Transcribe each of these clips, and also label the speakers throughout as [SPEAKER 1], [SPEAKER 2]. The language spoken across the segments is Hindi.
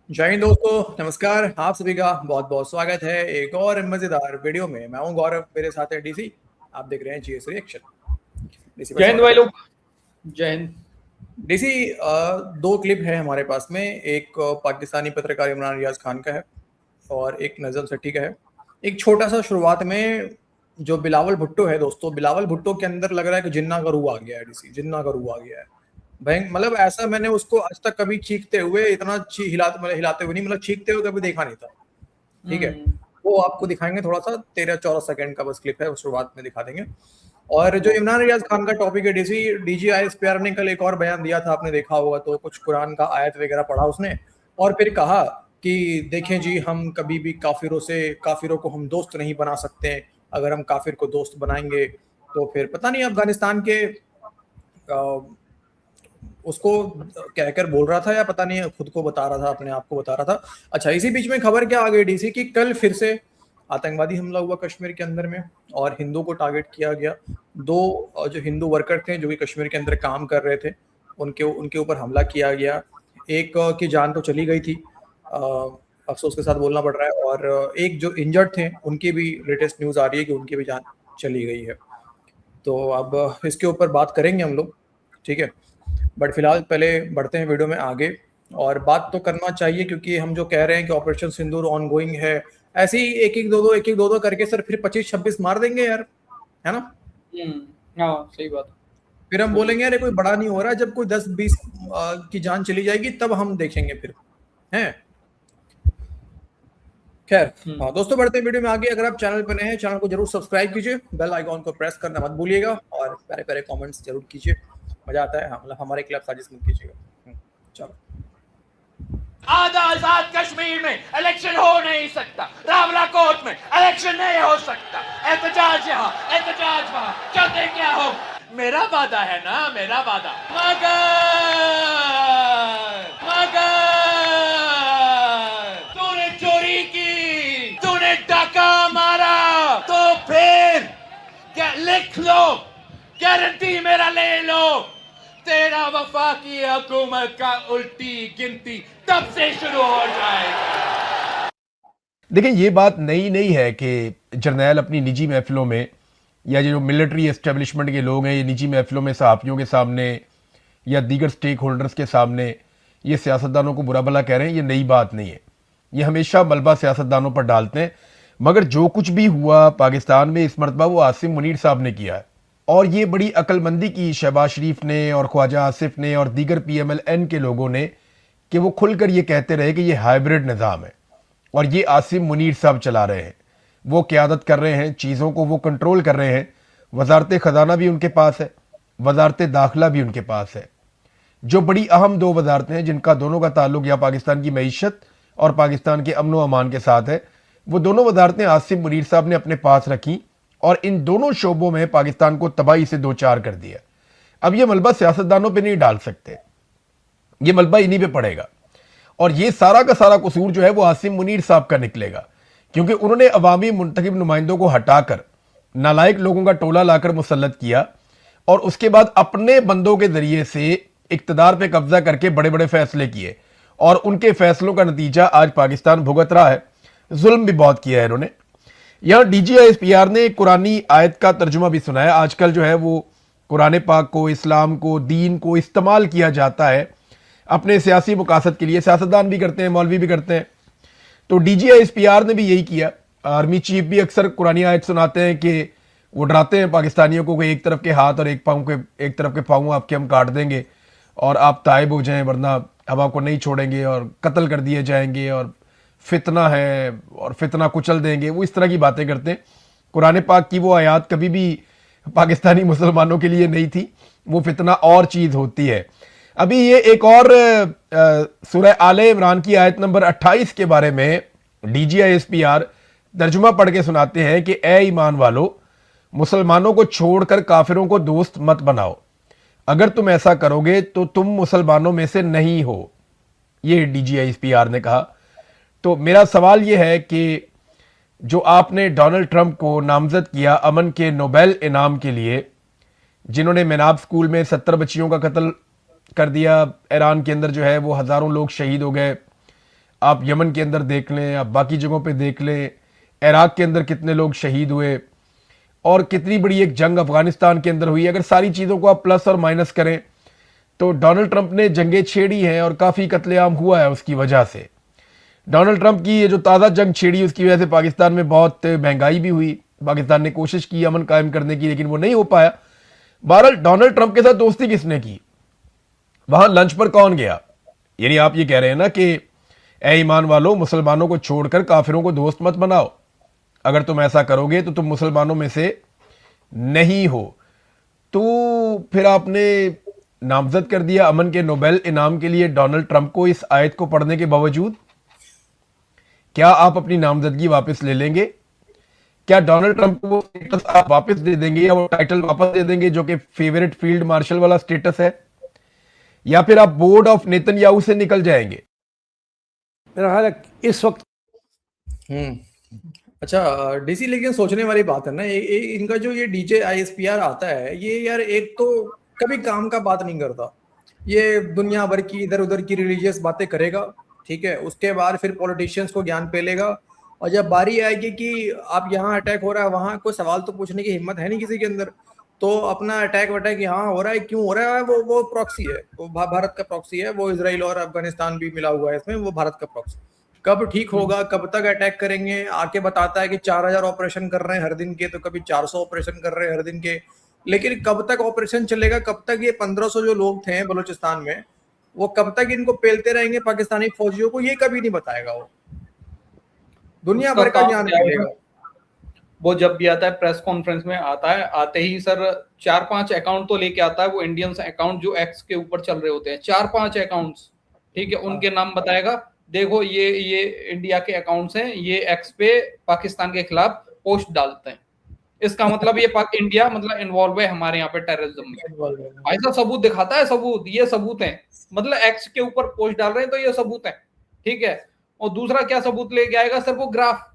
[SPEAKER 1] जय हिंद दोस्तों, नमस्कार। आप सभी का बहुत बहुत स्वागत है एक और मजेदार वीडियो में। मैं हूं गौरव, मेरे साथ है डीसी। आप देख रहे हैं जीएस रिएक्शन। डीसी भाई
[SPEAKER 2] जय हिंद
[SPEAKER 1] स्वागत
[SPEAKER 2] भाई
[SPEAKER 1] है।
[SPEAKER 2] लोग। जय हिंद।
[SPEAKER 1] डीसी, दो क्लिप है हमारे पास में। एक पाकिस्तानी पत्रकार इमरान रियाज खान का है और एक नजम सेठी का है। एक छोटा सा शुरुआत में जो बिलावल भुट्टो है दोस्तों, बिलावल भुट्टो के अंदर लग रहा है कि जिन्ना का रूह आ गया है। डीसी, जिन्ना का रूह आ गया है। भयंकर, मतलब ऐसा मैंने उसको आज तक कभी चीखते हुए इतना हिलाते, मतलब हिलाते हुए नहीं, मतलब चीखते हुए कभी देखा नहीं था। ठीक है।
[SPEAKER 2] हम्म।
[SPEAKER 1] वो आपको दिखाएंगे, थोड़ा सा 13-14 सेकंड का बस क्लिप है, उस शुरुआत में दिखा देंगे। और जो
[SPEAKER 2] ओके।
[SPEAKER 1] इमरान रियाज खान का टॉपिक है, डीजीआईएसपीआर ने कल एक और बयान दिया था, आपने देखा होगा। तो कुछ कुरान का आयत वगैरह पढ़ा उसने और फिर कहा कि देखें जी, हम कभी भी काफिरों को हम दोस्त नहीं बना सकते। अगर हम काफिर को दोस्त बनाएंगे तो फिर पता नहीं अफगानिस्तान के उसको कहकर बोल रहा था या पता नहीं खुद को बता रहा था, अपने आप को बता रहा था। अच्छा, इसी बीच में खबर क्या आ गई डीसी की, कल फिर से आतंकवादी हमला हुआ कश्मीर के अंदर में और हिंदू को टारगेट किया गया। दो जो हिंदू वर्कर थे जो कि कश्मीर के अंदर काम कर रहे थे, उनके उनके ऊपर हमला किया गया। एक की जान तो चली गई थी, अफसोस के साथ बोलना पड़ रहा है। और एक जो इंजर्ड थे उनकी भी लेटेस्ट न्यूज आ रही है कि उनकी भी जान चली गई है। तो अब इसके ऊपर बात करेंगे हम लोग, ठीक है। बट फिलहाल पहले बढ़ते हैं वीडियो में आगे। और बात तो करना चाहिए क्योंकि हम जो कह रहे हैं कि ऑपरेशन सिंदूर ऑन गोइंग है, ऐसे ही एक एक दो दो करके सर फिर 25-26 मार देंगे यार, है ना।
[SPEAKER 2] हाँ, सही बात।
[SPEAKER 1] फिर हम
[SPEAKER 2] बिल्कुल।
[SPEAKER 1] बोलेंगे अरे कोई बड़ा नहीं हो रहा, जब कोई 10-20 की जान चली जाएगी तब हम देखेंगे फिर, हैं। खैर,
[SPEAKER 2] हम्म।
[SPEAKER 1] हाँ दोस्तों, बढ़ते हैं वीडियो में आगे। अगर आप चैनल पर नए हैं, चैनल को जरूर सब्सक्राइब कीजिए, बेल आइकॉन को प्रेस करना मत भूलिएगा और प्यारे प्यारे कमेंट्स जरूर कीजिए। मजा आता है, हाँ, मतलब हमारे खिलाफ साजिश मत कीजिएगा। चलो।
[SPEAKER 3] आधा आजाद कश्मीर में इलेक्शन हो नहीं सकता, रावला कोर्ट में इलेक्शन नहीं हो सकता, एहतजाज यहाँ एहतजाज वहां, चाहते क्या हो। मेरा वादा है ना, मेरा वादा। मगर मगर तूने चोरी की, तूने डाका मारा, तो फिर क्या लिख लो, गारंटी मेरा ले लो। तेरा वफाकी हुकूमत का उल्टी गिनती तब से शुरू हो जाएगी।
[SPEAKER 4] देखिए, ये बात नई नहीं है कि जर्नैल अपनी निजी महफिलों में या जो मिलिट्री एस्टेब्लिशमेंट के लोग हैं, ये निजी महफिलों में सहाफ़ियों के सामने या दीगर स्टेक होल्डर्स के सामने ये सियासतदानों को बुरा भला कह रहे हैं। ये नई बात नहीं है, ये हमेशा मलबा सियासतदानों पर डालते हैं। मगर जो कुछ भी हुआ पाकिस्तान में इस मरतबा, वो आसिम मुनीर साहब ने किया है। और ये बड़ी अक्लमंदी की शहबाज शरीफ ने और ख्वाजा आसिफ ने और दीगर PMLN के लोगों ने कि वो खुलकर ये कहते रहे कि ये हाइब्रिड निज़ाम है और ये आसिम मुनीर साहब चला रहे हैं, वो क़यादत कर रहे हैं, चीज़ों को वो कंट्रोल कर रहे हैं। वजारत ख़जाना भी उनके पास है, वजारत दाखिला भी उनके पास है, जो बड़ी अहम दो वजारतें हैं जिनका दोनों का ताल्लुक या पाकिस्तान की मईशत और पाकिस्तान के अमन व अमान के साथ है। वो दोनों वजारतें आसिम मुनीर साहब ने अपने पास रखी और इन दोनों शोबों में पाकिस्तान को तबाही से दो चार कर दिया। अब ये मलबा सियासतदानों पे नहीं डाल सकते, ये मलबा इन्हीं पे पड़ेगा। और ये सारा का सारा कसूर जो है वो आसिम मुनीर साहब का निकलेगा, क्योंकि उन्होंने अवामी मुंतखब नुमाइंदों को हटाकर नालायक लोगों का टोला लाकर मुसल्लत किया और उसके बाद अपने बंदों के जरिए से इक्तदार पे कब्जा करके बड़े बड़े फैसले किए और उनके फैसलों का नतीजा आज पाकिस्तान भुगत रहा है। जुल्म भी बहुत किया है इन्होंने। यहां DGISPR ने कुरानी आयत का तर्जुमा भी सुनाया। आजकल जो है वो कुरान पाक को, इस्लाम को, दीन को इस्तेमाल किया जाता है अपने सियासी मुकासद के लिए। सियासतदान भी करते हैं, मौलवी भी करते हैं। तो DGISPR ने भी यही किया। आर्मी चीफ भी अक्सर कुरानी आयत सुनाते हैं कि वो डराते हैं पाकिस्तानियों को कि एक तरफ के हाथ और एक तरफ के पाँव आपके हम काट देंगे और आप ताइब हो जाएं, वरना हम आपको नहीं छोड़ेंगे और कत्ल कर दिए जाएंगे और फितना है और फितना कुचल देंगे। वो इस तरह की बातें करते हैं। कुरान पाक की वो आयत कभी भी पाकिस्तानी मुसलमानों के लिए नहीं थी, वो फितना और चीज़ होती है। अभी ये एक और सूरह आले इमरान की आयत नंबर 28 के बारे में DGISPR तर्जुमा पढ़ के सुनाते हैं कि ए ईमान वालों, मुसलमानों को छोड़कर काफिरों को दोस्त मत बनाओ। अगर तुम ऐसा करोगे तो तुम मुसलमानों में से नहीं हो, ये DGISPR ने कहा। तो मेरा सवाल यह है कि जो आपने डोनाल्ड ट्रंप को नामजद किया अमन के नोबेल इनाम के लिए, जिन्होंने मेनाब स्कूल में 70 बच्चियों का कत्ल कर दिया, ईरान के अंदर जो है वो हज़ारों लोग शहीद हो गए, आप यमन के अंदर देख लें, आप बाकी जगहों पे देख लें, इराक के अंदर कितने लोग शहीद हुए और कितनी बड़ी एक जंग अफगानिस्तान के अंदर हुई। अगर सारी चीज़ों को आप प्लस और माइनस करें तो डोनाल्ड ट्रंप ने जंगें छेड़ी हैं और काफ़ी कत्लेआम हुआ है उसकी वजह से। डोनाल्ड ट्रंप की ये जो ताज़ा जंग छेड़ी उसकी वजह से पाकिस्तान में बहुत महंगाई भी हुई। पाकिस्तान ने कोशिश की अमन कायम करने की, लेकिन वो नहीं हो पाया। बहरहाल डोनाल्ड ट्रंप के साथ दोस्ती किसने की, वहां लंच पर कौन गया? यानी आप ये कह रहे हैं ना कि ए ईमान वालों, मुसलमानों को छोड़कर काफिरों को दोस्त मत बनाओ। अगर तुम ऐसा करोगे तो तुम मुसलमानों में से नहीं हो। तो फिर आपने नामजद कर दिया अमन के नोबेल इनाम के लिए डोनाल्ड ट्रंप को इस आयत को पढ़ने के बावजूद। क्या आप अपनी नामजदगी वापस ले लेंगे? क्या डोनाल्ड ट्रंप को वो स्टेटस आप वापस दे देंगे या वो टाइटल वापस दे देंगे जो कि फेवरेट फील्ड मार्शल वाला स्टेटस है, या फिर आप बोर्ड ऑफ नेतन्याहू से निकल जाएंगे?
[SPEAKER 5] मेरा ख्याल है इस वक्त
[SPEAKER 1] अच्छा डीसी, लेकिन सोचने वाली बात है ना, इनका जो ये डीजे आईएसपीआर आता है, ये यार एक तो कभी काम का बात नहीं करता। ये दुनिया भर की इधर उधर की रिलीजियस बातें करेगा, ठीक है, उसके बाद फिर पॉलिटिशियंस को ज्ञान पेलेगा, और जब बारी आएगी कि आप यहाँ अटैक हो रहा है, वहाँ कोई सवाल तो पूछने की हिम्मत है नहीं किसी के अंदर, तो अपना अटैक वटैक यहाँ हो रहा है, क्यों हो रहा है, वो प्रॉक्सी है, वो भारत का प्रॉक्सी है, वो इजराइल और अफगानिस्तान भी मिला हुआ है इसमें, वो भारत का प्रॉक्सी। कब ठीक होगा, कब तक अटैक करेंगे, आके बताता है कि 4000 ऑपरेशन कर रहे हैं हर दिन के, तो कभी 400 ऑपरेशन कर रहे हैं हर दिन के, लेकिन कब तक ऑपरेशन चलेगा, कब तक ये 1500 जो लोग थे बलूचिस्तान में, वो कब तक इनको पेलते रहेंगे पाकिस्तानी फौजियों को, ये कभी नहीं बताएगा वो। दुनिया भर का ज्ञान मिलेगा।
[SPEAKER 2] वो जब भी आता है प्रेस कॉन्फ्रेंस में आता है, आते ही सर 4-5 अकाउंट तो लेके आता है, वो इंडियन अकाउंट जो एक्स के ऊपर चल रहे होते हैं, 4-5 अकाउंट्स, ठीक है, उनके नाम बताएगा, देखो ये इंडिया के अकाउंट्स हैं, ये एक्स पे पाकिस्तान के खिलाफ पोस्ट डालते हैं, इसका मतलब ये इंडिया मतलब इन्वॉल्व है हमारे यहाँ पे टेररिज्म में। ऐसा सबूत दिखाता है, सबूत, ये सबूत है, मतलब एक्स के ऊपर पोस्ट डाल रहे हैं तो ये सबूत है, ठीक है। और दूसरा क्या सबूत लेके आएगा सर, वो ग्राफ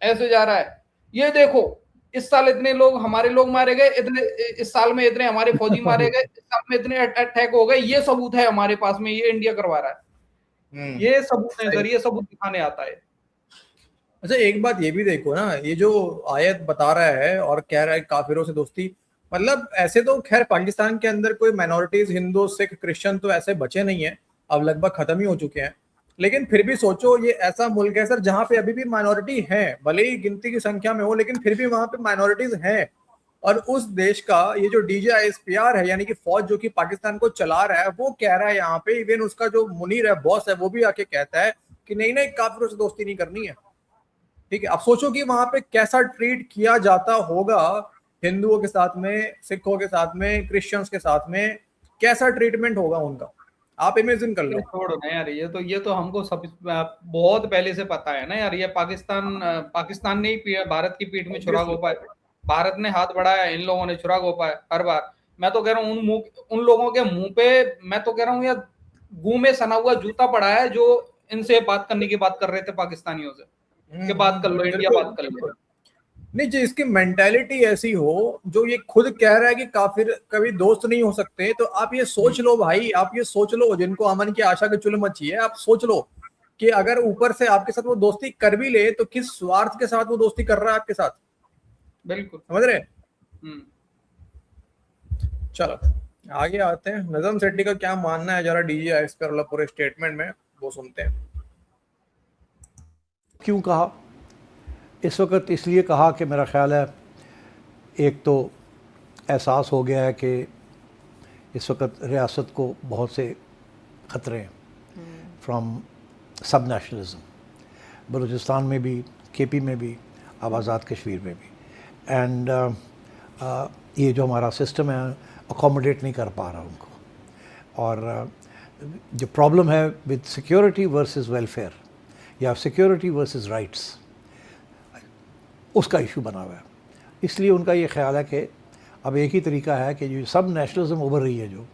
[SPEAKER 2] ऐसे जा रहा है, ये देखो इस साल इतने लोग हमारे लोग मारे गए, इतने इस साल में इतने हमारे फौजी मारे गए, इस साल में इतने अटैक हो गए, ये सबूत है हमारे पास में, ये इंडिया करवा रहा है, ये सबूत है सर, ये सबूत दिखाने आता है।
[SPEAKER 1] अच्छा एक बात ये भी देखो ना, ये जो आयत बता रहा है और कह रहा है काफिरों से दोस्ती, मतलब ऐसे तो खैर पाकिस्तान के अंदर कोई माइनॉरिटीज, हिंदू सिख क्रिश्चियन तो ऐसे बचे नहीं है, अब लगभग खत्म ही हो चुके हैं, लेकिन फिर भी सोचो ये ऐसा मुल्क है सर जहां पे अभी भी माइनॉरिटी है, भले ही गिनती की संख्या में हो, लेकिन फिर भी वहां पे माइनॉरिटीज हैं। और उस देश का ये जो DJISPR है, यानी कि फौज जो कि पाकिस्तान को चला रहा है, वो कह रहा है यहाँ पे, इवन उसका जो मुनीर है, बॉस है, वो भी आके कहता है कि नहीं नहीं काफिरों से दोस्ती नहीं करनी है, ठीक है। अब सोचो कि वहां पे कैसा ट्रीट किया जाता होगा हिंदुओं के साथ में, सिखों के साथ में, क्रिश्चियंस के साथ में, कैसा ट्रीटमेंट होगा उनका, आप इमेजिन कर लो।
[SPEAKER 2] छोड़ो ना यार, ये तो हमको सब बहुत पहले से पता है ना यार, ये पाकिस्तान ने ही भारत की पीठ में छुरा घोंपा है, भारत ने हाथ बढ़ाया, इन लोगों ने छुरा घोंपा है हर बार। मैं तो कह रहा हूँ उन लोगों के मुंह पे, मैं तो कह रहा हूँ यार गू में सना हुआ जूता पड़ा है, जो इनसे बात करने की बात कर रहे थे पाकिस्तानियों से, कि बात कर लो, इंडिया बात कर लो।
[SPEAKER 1] नहीं, जिसकी मेंटालिटी ऐसी हो, जो ये खुद कह रहा है कि काफिर कभी दोस्त नहीं हो सकते, तो आप ये सोच लो भाई, आप ये सोच लो, जिनको अमन की आशा की चुल मची है, आप सोच लो कि अगर ऊपर से आपके साथ वो दोस्ती कर भी ले, तो किस स्वार्थ के साथ वो दोस्ती कर रहा है आपके साथ,
[SPEAKER 2] बिल्कुल,
[SPEAKER 1] समझ रहे। चलो आगे आते हैं, नजम सेठी का क्या मानना है जरा DJISPR वाला पूरे स्टेटमेंट में, वो सुनते हैं।
[SPEAKER 5] क्यों कहा इस वक्त, इसलिए कहा कि मेरा ख्याल है एक तो एहसास हो गया है कि इस वक्त रियासत को बहुत से ख़तरे हैं फ्रॉम सब नेशनलिज्म, बलूचिस्तान में भी, KP में भी, अब आज़ाद कश्मीर में भी, एंड ये जो हमारा सिस्टम है अकोमोडेट नहीं कर पा रहा उनको, और जो प्रॉब्लम है विद सिक्योरिटी वर्सेस वेलफेयर या सिक्योरिटी वर्सेस राइट्स, उसका इशू बना हुआ है। इसलिए उनका ये ख्याल है कि अब एक ही तरीका है कि जो सब नेशनलिज्म उभर रही है, जो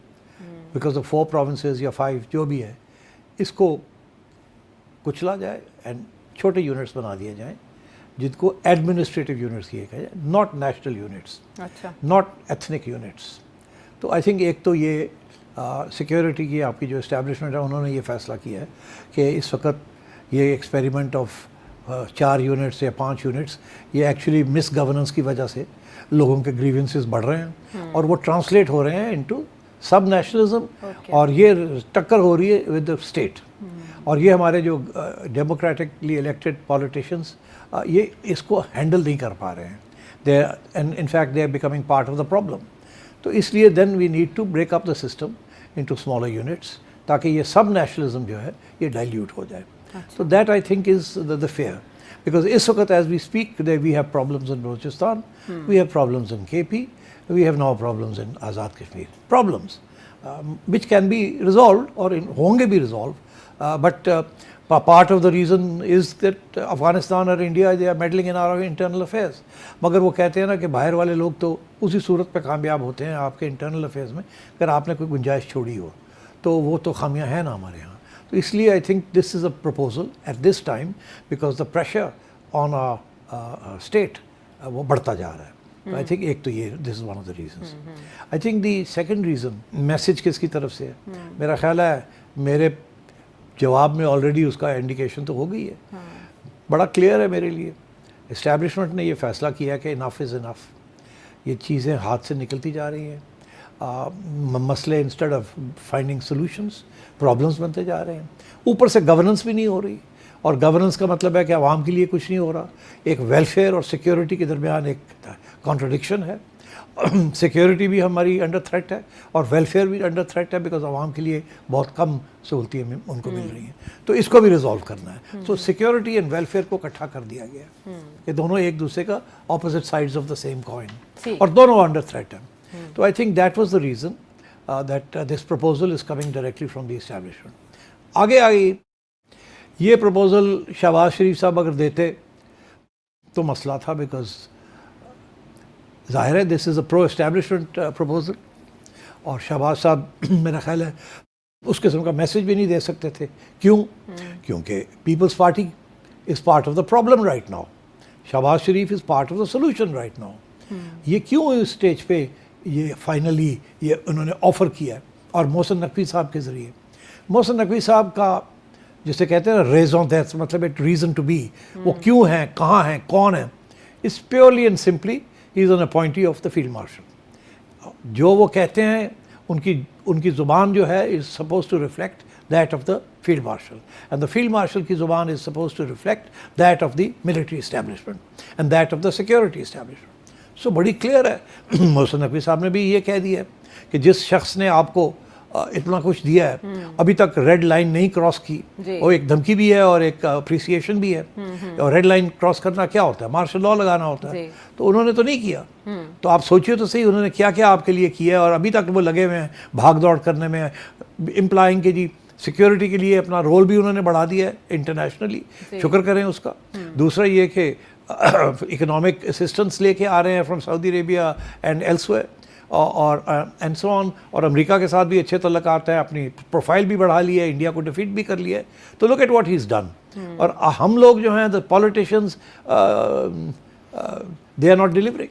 [SPEAKER 5] बिकॉज ऑफ 4 प्रोविंसेस या 5 जो भी है, इसको कुचला जाए एंड छोटे यूनिट्स बना दिए जाएं, जिनको एडमिनिस्ट्रेटिव यूनिट्स किए गए, नॉट नेशनल यूनिट्स,
[SPEAKER 6] अच्छा,
[SPEAKER 5] नॉट एथनिक यूनिट्स। तो आई थिंक एक तो ये सिक्योरिटी की आपकी जो इस्टेब्लिशमेंट है, उन्होंने ये फ़ैसला किया है कि इस वक्त ये एक्सपेरिमेंट ऑफ 4 यूनिट्स या 5 यूनिट्स, ये एक्चुअली मिस गवर्नेंस की वजह से लोगों के ग्रीवेंसेस बढ़ रहे हैं और वो ट्रांसलेट हो रहे हैं इनटू सब नेशनलिज्म और ये टक्कर हो रही है विद द स्टेट। और ये हमारे जो डेमोक्रेटिकली इलेक्टेड पॉलिटिशियंस ये इसको हैंडल नहीं कर पा रहे हैं, they and in fact they are becoming part of the problem. तो इसलिए then we need to break up the system into smaller units ताकि ये सब नेशनलिज्म जो है ये डाइल्यूट हो जाए। So that I think is the fear, because इस वक्त as we speak today we have problems in Balochistan, we have problems in KP, we have now problems in Azad Kashmir, problems which can be resolved or होंगे भी resolved, but part of the reason is that Afghanistan और India they are meddling in our internal affairs। मगर वो कहते हैं ना कि बाहर वाले लोग तो उसी सूरत पे कामयाब होते हैं आपके internal affairs में, अगर आपने कोई गुंजाइश छोड़ी हो तो वो तो खामियां हैं ना हमारे यहाँ। तो इसलिए I think this is a proposal at this time because the pressure on a state वो बढ़ता जा रहा है। तो आई थिंक एक तो ये this is one of the reasons. I think the second reason message किसकी तरफ से है, मेरा ख्याल है मेरे जवाब में ऑलरेडी उसका इंडिकेशन तो हो गई है, बड़ा क्लियर है मेरे लिए। इस्टेब्लिशमेंट ने ये फ़ैसला किया कि इनफ इज़ इनफ, ये चीज़ें हाथ से निकलती जा रही हैं, मसले instead of finding solutions problems बनते जा रहे हैं, ऊपर से गवर्नेंस भी नहीं हो रही। और गवर्नेंस का मतलब है कि आवाम के लिए कुछ नहीं हो रहा, एक वेलफेयर और सिक्योरिटी के दरमियान एक कॉन्ट्रडिक्शन है। सिक्योरिटी भी हमारी अंडर थ्रेट है और वेलफेयर भी अंडर थ्रेट है बिकॉज आवाम के लिए बहुत कम सहूलतें उनको मिल रही हैं। तो इसको भी रिजॉल्व करना है। तो सिक्योरिटी एंड वेलफेयर को इकट्ठा कर दिया गया, ये दोनों एक दूसरे का opposite sides of the same coin और दोनों अंडर थ्रेट हैं। So I think that was the reason that this proposal is coming directly from the establishment. आगे ये proposal शहबाज शरीफ साहब अगर देते तो मसला था, because जाहिर है this is a pro-establishment proposal और शहबाज साहब मेरा ख्याल है उस किस्म का मैसेज भी नहीं दे सकते थे। क्यों? क्योंकि Peoples Party is part of the problem right now. Shahbaz Sharif is part of the solution right now. ये क्यों इस स्टेज पे ये फाइनली ये उन्होंने ऑफ़र किया और मोहसिन नकवी साहब के ज़रिए। मोहसिन नकवी साहब का जिसे कहते हैं ना रेज़ों दैट्स मतलब एक रीज़न टू बी, वो क्यों हैं, कहाँ हैं, कौन है, is purely and simply he is an appointee of the field marshal. जो वो कहते हैं उनकी ज़ुबान जो है is suppose to reflect that of the field marshal and the field marshal की ज़ुबान is suppose to reflect that of the military establishment and that of the security establishment. So बड़ी क्लियर है। मोहसिन नकवी साहब ने भी ये कह दिया है कि जिस शख्स ने आपको इतना कुछ दिया है अभी तक रेड लाइन नहीं क्रॉस की, और एक धमकी भी है और एक अप्रिसिएशन भी है। और रेड लाइन क्रॉस करना क्या होता है, मार्शल लॉ लगाना होता है, तो उन्होंने तो नहीं किया। तो आप सोचिए तो सही उन्होंने क्या क्या आपके लिए किया है और अभी तक वो लगे हुए हैं भाग दौड़ करने में, इम्प्लाइंग के जी सिक्योरिटी के लिए अपना रोल भी उन्होंने बढ़ा दिया है इंटरनेशनली, शुक्र करें उसका। दूसरा ये कि इकोनॉमिक असिस्टेंस लेके आ रहे हैं from Saudi Arabia and elsewhere और एंड सो ऑन, और अमेरिका के साथ भी अच्छे तल्लुकात हैं, अपनी प्रोफाइल भी बढ़ा ली है, इंडिया को डिफीट भी कर लिया है। तो look at what he is done. और हम लोग जो हैं the politicians they are not delivering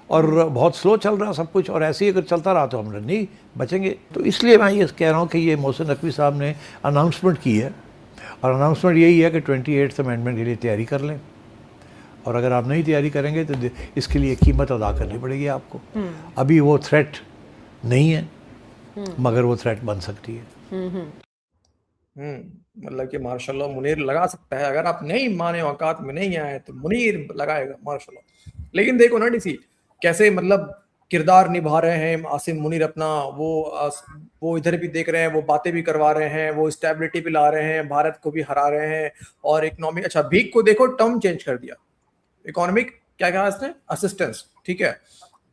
[SPEAKER 5] और बहुत स्लो चल रहा है सब कुछ, और ऐसे ही अगर चलता रहा तो हम नहीं बचेंगे। तो इसलिए मैं ये कह रहा हूँ कि ये मोहसिन नकवी साहब ने अनाउंसमेंट की है और अनाउंसमेंट यही है कि 28th अमेंडमेंट के लिए तैयारी कर लें, और अगर आप नहीं तैयारी करेंगे तो इसके लिए कीमत अदा करनी पड़ेगी आपको। अभी वो थ्रेट नहीं है मगर वो थ्रेट बन सकती है।
[SPEAKER 1] मतलब कि मार्शल लॉ मुनीर लगा सकता है, अगर आप नहीं माने औकात में नहीं आए तो मुनीर लगाएगा मार्शल लॉ। लेकिन देखो ना डीसी कैसे मतलब किरदार निभा रहे हैं आसिम मुनीर अपना, वो इधर भी देख रहे हैं, वो बातें भी करवा रहे हैं, वो स्टेबिलिटी भी ला रहे हैं, भारत को भी हरा रहे हैं और इकोनॉमिक, अच्छा भीख को देखो टर्म चेंज कर दिया, इकोनॉमिक क्या कहा इसने, असिस्टेंस, ठीक है।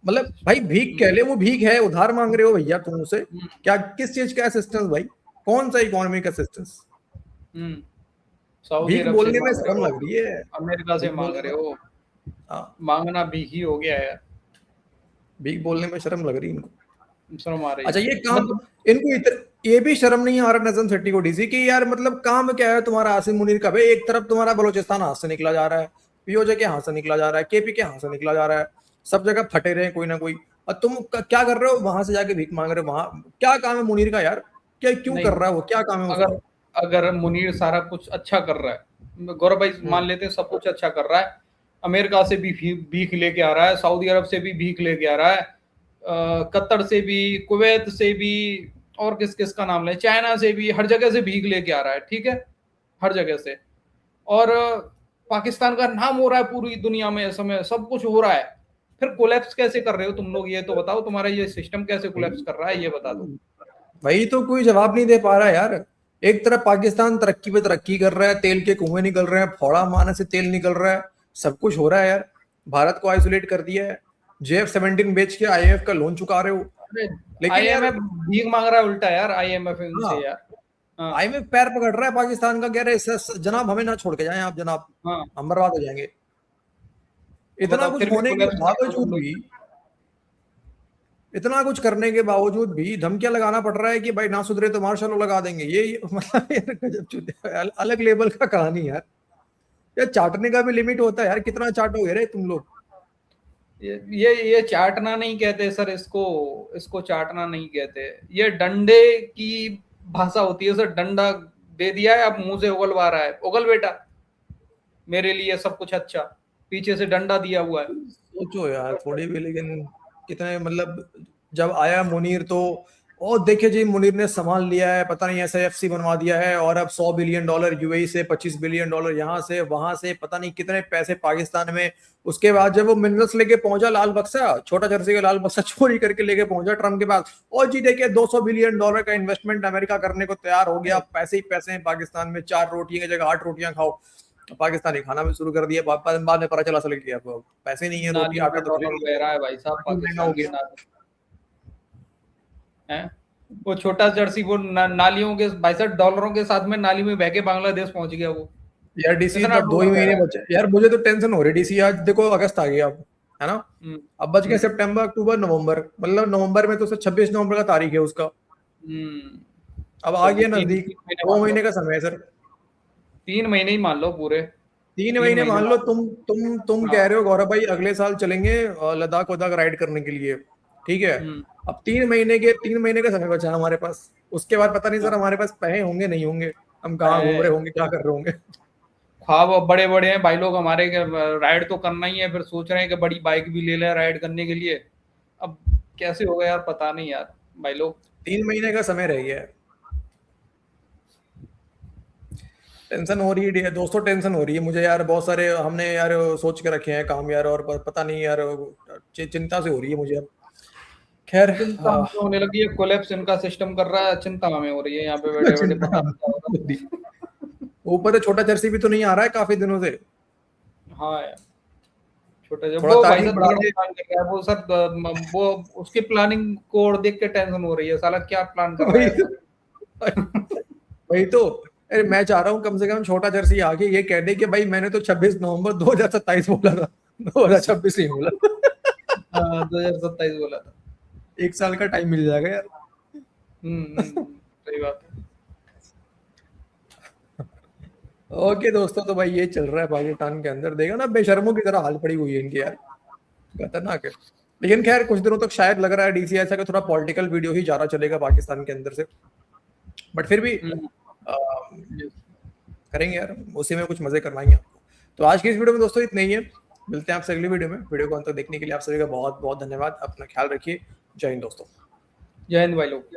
[SPEAKER 1] मतलब भाई भीख कह ले, वो भीख है, उधार मांग रहे हो भैया तुम उसे, क्या किस चीज का असिस्टेंस भाई, कौन सा इकोनॉमिक असिस्टेंस? भीख बोलने में शर्म लग रही है,
[SPEAKER 2] अमेरिका से मांग रहे हो, मांगना भीख ही हो गया है, भीख
[SPEAKER 1] बोलने में शर्म लग रही है इनको,
[SPEAKER 2] शर्म आ रही है।
[SPEAKER 1] अच्छा ये काम इनको ये भी शर्म नहीं आ रहा नजम सेट्टी को डीसी की, यार मतलब काम क्या है तुम्हारा आसिम मुनीर का, भाई एक तरफ तुम्हारा बलोचिस्तान हाथ से निकला जा रहा है, पीओजे के हाथ से निकला जा रहा है, केपी के हाथ से निकला जा रहा है, सब जगह फटे रहे कोई ना कोई, और तुम क्या कर रहे हो, वहां से जाके भीख मांग रहे हो, वहां क्या काम है मुनीर का यार, क्या क्यों कर रहा है वो, क्या काम है?
[SPEAKER 2] अगर मुनीर सारा कुछ अच्छा कर रहा है, गौरव भाई मान लेते हैं सब कुछ अच्छा कर रहा है, अमेरिका से भी भीख लेके आ रहा है, सऊदी अरब से भी भीख लेके आ रहा है, कतर से भी, कुवैत से भी, और किस किस का नाम ले, चाइना से भी, हर जगह से भीख लेके आ रहा है, ठीक है, हर जगह से, और पाकिस्तान का नाम हो रहा है पूरी दुनिया में, इस समय सब कुछ हो रहा है, फिर कोलैप्स कैसे कर रहे हो तुम लोग, ये तो बताओ, तुम्हारा ये सिस्टम कैसे कोलैप्स कर रहा है, ये बता दो।
[SPEAKER 1] वही तो कोई जवाब नहीं दे पा रहा यार। एक तरफ पाकिस्तान तरक्की पे तरक्की कर रहा है, तेल के कुएं निकल रहे हैं, फोड़ा मारने से तेल निकल रहा है, सब कुछ हो रहा है यार। भारत को आइसोलेट कर दिया है, JF-17 बेच के IMF का लोन चुका रहे हो, लेकिन
[SPEAKER 2] IMF भीख मांग रहा है उल्टा यार, IMF इनसे
[SPEAKER 1] हाँ,
[SPEAKER 2] यार। हाँ,
[SPEAKER 1] IMF पैर पकड़ रहा है पाकिस्तान का, कह रहे जनाब हमें ना छोड़ के जाएं आप, जनाब
[SPEAKER 2] हाँ,
[SPEAKER 1] हम बर्बाद हो जाएंगे। इतना
[SPEAKER 2] बताओ,
[SPEAKER 1] कुछ
[SPEAKER 2] फिर भी
[SPEAKER 1] होने के
[SPEAKER 2] collapse
[SPEAKER 1] बावजूद भी, इतना कुछ करने के बावजूद भी धमकियां लगाना पड़ रहा है कि भाई ना सुधरे तो मार्शल लॉ लगा देंगे। ये मतलब यार गजब चुतिया है, अलग लेवल का कहानी यार। यार चाटने का भी लिमिट होता है यार, कितना चाटोगे रे तुम लोग।
[SPEAKER 2] ये चाटना नहीं कहते सर, इसको चाटना नहीं कहते, ये डंडे की भाषा होती है सर। डंडा दे दिया है, अब मुंह से उगलवा रहा है, उगल बेटा, मेरे लिए सब कुछ अच्छा, पीछे से डंडा दिया हुआ है।
[SPEAKER 1] सोचो यार थोड़ी भी, लेकिन कितने मतलब जब आया मुनीर तो और देखिए जी, मुनीर ने संभाल लिया है, पता नहीं SIFC बनवा दिया है, और अब $100 बिलियन UAE से, $25 बिलियन यहाँ से वहां से, पता नहीं कितने पैसे पाकिस्तान में। उसके बाद जब वो मिनरल्स लेके पहुंचा लाल बक्सा, छोटा जर्सी का लाल बक्सा चोरी करके लेके पहुंचा ट्रम्प के पास, और जी देखिए $200 बिलियन का इन्वेस्टमेंट अमेरिका करने को तैयार हो गया। पैसे ही पैसे हैं पाकिस्तान में, 4 रोटियों की जगह 8 रोटियां खाओ। पाकिस्तानी खाना भी शुरू कर दिया, बाद में पता चला असल किया, पैसे नहीं है, रोटी आटा तो
[SPEAKER 2] डॉलर बह रहा है भाई साहब पाकिस्तान के नाम है। वो छोटा जर्सी वो नालियों के भाई साहब, डॉलरों के साथ में नाली में बह के बांग्लादेश पहुंच गया वो
[SPEAKER 1] यार। डीसी
[SPEAKER 2] इतना
[SPEAKER 1] अब 2 ही
[SPEAKER 2] डॉलर
[SPEAKER 1] महीने
[SPEAKER 2] बह रहा
[SPEAKER 1] बचे यार, मुझे तो टेंशन हो रही डीसी। आज देखो अगस्त आ गया अब, है ना,
[SPEAKER 2] है।
[SPEAKER 1] अब बच गए सितंबर, अक्टूबर, नवंबर, मतलब नवंबर में तो 26 नवंबर का तारीख है उसका, अब आ गया नजदीक। 2 महीने का समय है सर,
[SPEAKER 2] 3 महीने ही मान लो पूरे,
[SPEAKER 1] 3 महीने मान लो। तुम
[SPEAKER 2] हाँ।
[SPEAKER 1] कह रहे हो गौरव भाई अगले साल चलेंगे लद्दाख वद्दाख राइड करने के लिए, ठीक है। अब 3 महीने का समय बचा है हमारे पास। उसके बाद पता नहीं सर हमारे पास पैसे होंगे नहीं होंगे, हम कहाँ घूम रहे होंगे, क्या कर रहे होंगे।
[SPEAKER 2] ख्वाब बड़े बड़े हैं भाई लोग हमारे, राइड तो करना ही है, फिर सोच रहे हैं कि बड़ी बाइक भी ले लें राइड करने के लिए। अब कैसे होगा यार, पता नहीं यार भाई लोग।
[SPEAKER 1] 3 महीने का समय रह गया है। टेंशन हो रही है दोस्तों, टेंशन हो रही है मुझे यार। बहुत सारे हमने यार सोच के रखे हैं काम यार, और पता नहीं यार, चिंता से हो रही है मुझे अब। खैर
[SPEAKER 2] चिंता हमें होने लगी है, कोलैप्स इनका सिस्टम कर रहा है, चिंता हमें हो रही है यहाँ पे बैठे बैठे।
[SPEAKER 1] ऊपर से छोटा जर्सी भी तो नहीं आ रहा है काफी दिनों से।
[SPEAKER 2] हाँ यार, छोटा जब
[SPEAKER 1] थोड़ा
[SPEAKER 2] वो भाई
[SPEAKER 1] तारीफ
[SPEAKER 2] साहब
[SPEAKER 1] बढ़ा
[SPEAKER 2] बड़ा
[SPEAKER 1] दे।
[SPEAKER 2] प्लान कर रहा है वो सर, वो उसकी प्लानिंग को और देख के टेंशन हो रही है, साला क्या प्लान कर रहा है।
[SPEAKER 1] वही तो, अरे मैं चाह रहा हूँ कम से कम छोटा जर्सी आके ये कह दे कि भाई मैंने तो 26 नवंबर 2027 बोला था, 2026 नहीं बोला।
[SPEAKER 2] 2027 बोला था।
[SPEAKER 1] 1 साल का टाइम मिल जाएगा यार।
[SPEAKER 2] सही बात है।
[SPEAKER 1] ओके दोस्तों, तो भाई ये चल रहा है पाकिस्तान के अंदर, देखा ना बेशर्मों की तरह हाल पड़ी हुई है इनकी यार, खतरनाक है। लेकिन खैर कुछ दिनों तक शायद लग रहा है डीसी ऐसा कि थोड़ा पॉलिटिकल वीडियो ही ज्यादा चलेगा पाकिस्तान के अंदर से, बट फिर भी करेंगे यार, उसी में कुछ मजे करवाएंगे आपको। तो आज की इस वीडियो में दोस्तों इतना ही है, मिलते हैं आपसे अगली वीडियो में। वीडियो को अंत तक देखने के लिए आप सभी का बहुत बहुत धन्यवाद। अपना ख्याल रखिए। जय हिंद दोस्तों।
[SPEAKER 2] जय हिंद भाई लोग।